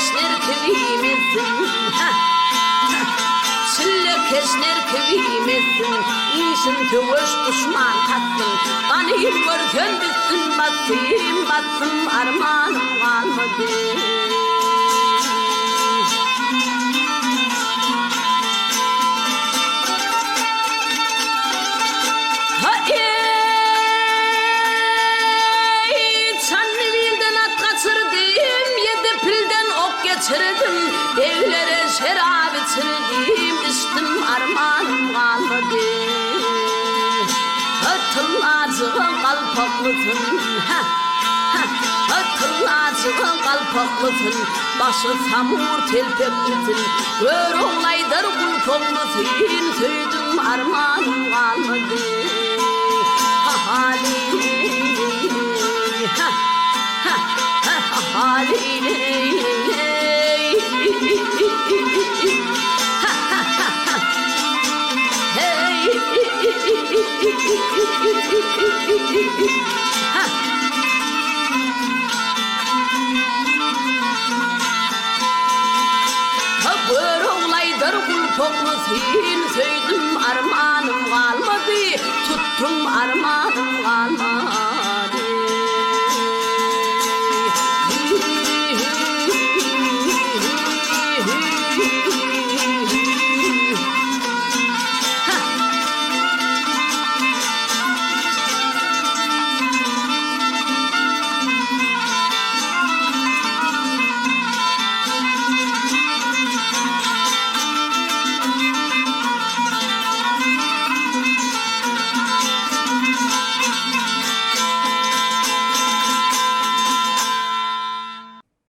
kesner kıymetin, çille kesner kıymetin, iyisin tövüş düşman kattın, kanayım görken bitsin battım armanım kalmadı. Geçirdim, evlere şerap içirdim, içtim armanım kalmadı. Hatırlacığın kalpaklısın, hatırlacığın kalpaklısın, başı samur telpeklisin, gör oğlaydır kulpoklısın, söydüm armanım kalmadı. Haline Bır oğlaydır kulpoklu sin,